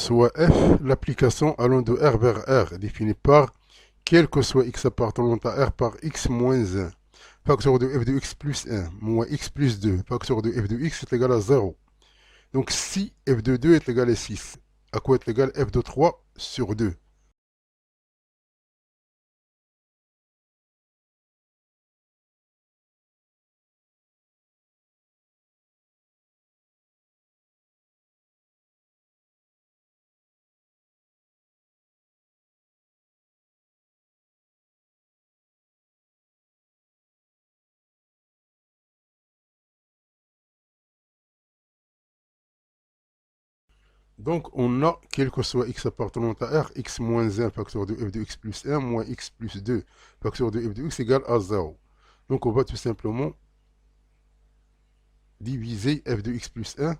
soit f l'application allant de R vers R, définie par quel que soit x appartenant à R par x moins 1, facteur de f de x plus 1, moins x plus 2, facteur de f de x est égal à 0. Donc si f de 2 est égal à 6, à quoi est égal f de 3 sur 2? Donc on a, quel que soit x appartenant à R, x moins 1 facteur de f de x plus 1 moins x plus 2 facteur de f de x égale à 0. Donc on va tout simplement diviser f de x plus 1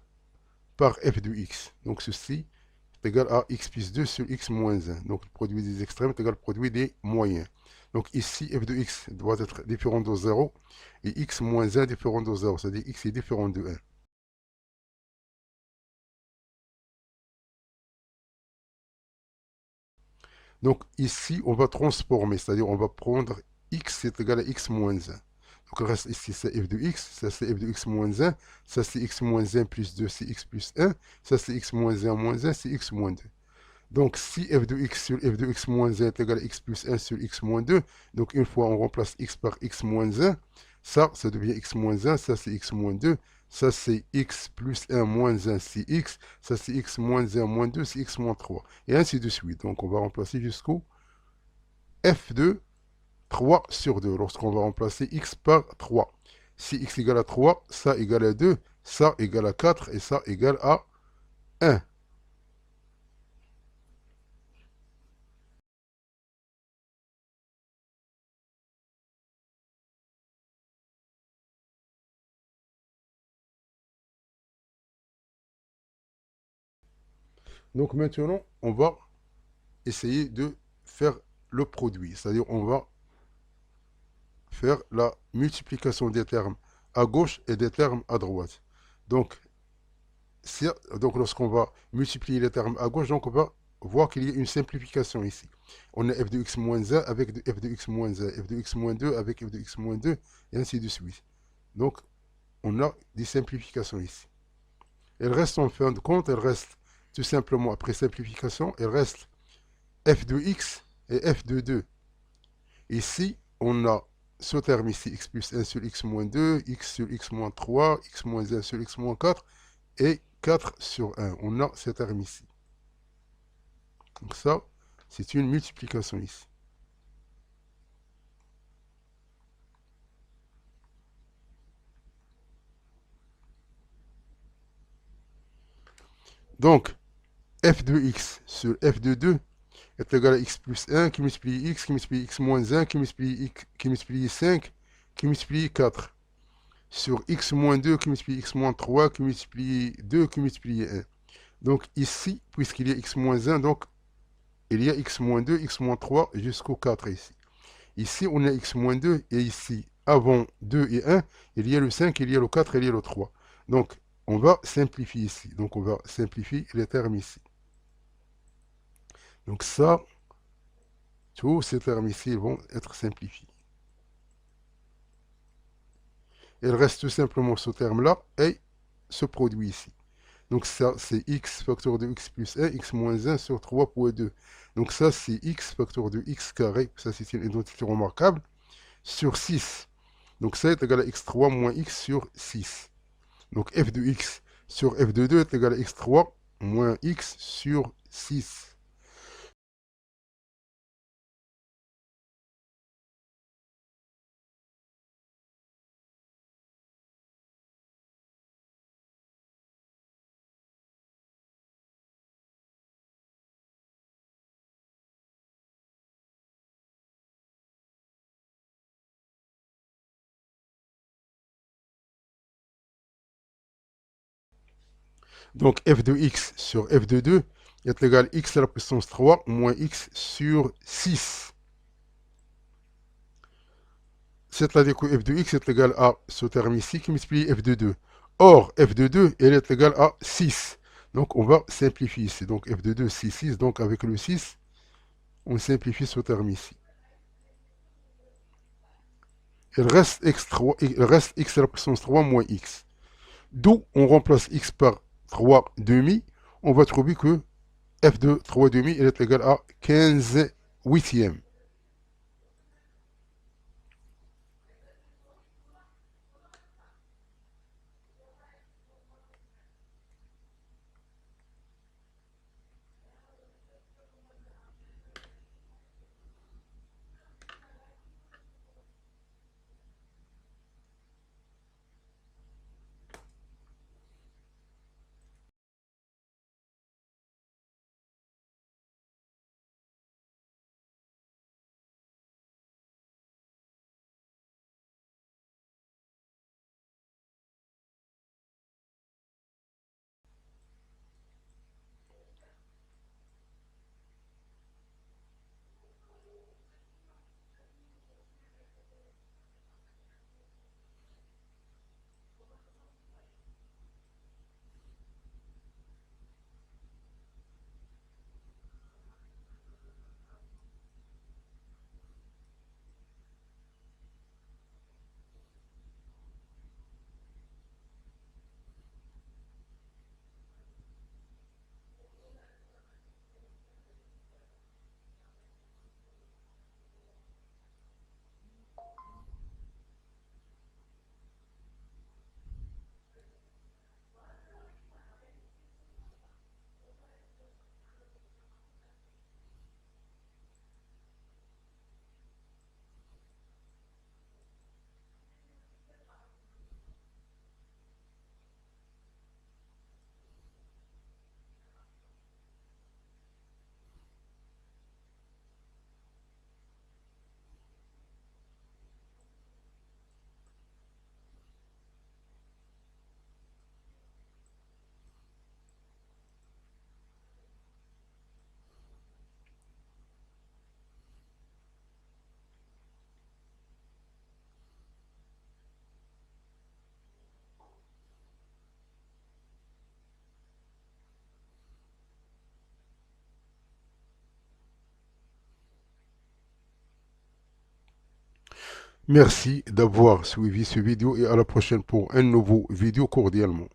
par f de x. Donc ceci est égal à x plus 2 sur x moins 1. Donc le produit des extrêmes est égal au produit des moyens. Donc ici, f de x doit être différent de 0 et x moins 1 différent de 0, c'est-à-dire x est différent de 1. Donc ici, on va transformer, c'est-à-dire on va prendre x est égal à x moins 1. Donc il reste ici, c'est f de x, ça c'est f de x moins 1, ça c'est x moins 1 plus 2, c'est x plus 1, ça c'est x moins 1 moins 1, c'est x moins 2. Donc si f de x sur f de x moins 1 est égal à x plus 1 sur x moins 2, donc une fois on remplace x par x moins 1, ça devient x moins 1, ça c'est x moins 2, ça c'est x plus 1 moins 1, c'est x, ça c'est x moins 1 moins 2, c'est x moins 3, et ainsi de suite. Donc on va remplacer jusqu'au f de 3 sur 2, lorsqu'on va remplacer x par 3. Si x égale à 3, ça égale à 2, ça égale à 4, et ça égale à 1. Donc maintenant, on va essayer de faire le produit. C'est-à-dire on va faire la multiplication des termes à gauche et des termes à droite. Donc, donc lorsqu'on va multiplier les termes à gauche, donc on va voir qu'il y a une simplification ici. On a f de x moins 1 avec f de x moins 1, f de x moins 2 avec f de x moins 2, et ainsi de suite. Donc, on a des simplifications ici. Elle reste en fin de compte, elle reste tout simplement, après simplification, elle reste f de x et f de 2. Ici, on a ce terme ici, x plus 1 sur x moins 2, x sur x moins 3, x moins 1 sur x moins 4, et 4 sur 1. On a ce terme ici. Donc ça, c'est une multiplication ici. Donc, f de x sur f de 2 est égal à x plus 1 qui multiplie x moins 1 qui multiplie 5 qui multiplie 4 sur x moins 2 qui multiplie x moins 3 qui multiplie 2 qui multiplie 1. Donc ici, puisqu'il y a x moins 1, donc il y a x moins 2, x moins 3 jusqu'au 4 ici. Ici, on a x moins 2 et ici, avant 2 et 1, il y a le 5, il y a le 4, il y a le 3. Donc, on va simplifier ici. Donc, on va simplifier les termes ici. Donc ça, tous ces termes ici vont être simplifiés. Il reste tout simplement ce terme-là et ce produit ici. Donc ça, c'est x facteur de x plus 1, x moins 1 sur 3,2. Donc ça, c'est x facteur de x carré, ça c'est une identité remarquable, sur 6. Donc ça est égal à x3 moins x sur 6. Donc f de x sur f de 2 est égal à x3 moins x sur 6. Donc f de x sur f de 2 est égal à x à la puissance 3 moins x sur 6. C'est-à-dire que f de x est égal à ce terme ici qui multiplie f de 2. Or, f de 2, elle est égale à 6. Donc on va simplifier ici. Donc f de 2, c'est 6. Donc avec le 6, on simplifie ce terme ici. Il reste x à la puissance 3 moins x. D'où on remplace x par 3 demi. On va trouver que f de 3 demi est égal à 15 huitièmes. Merci d'avoir suivi ce vidéo et à la prochaine pour un nouveau vidéo cordialement.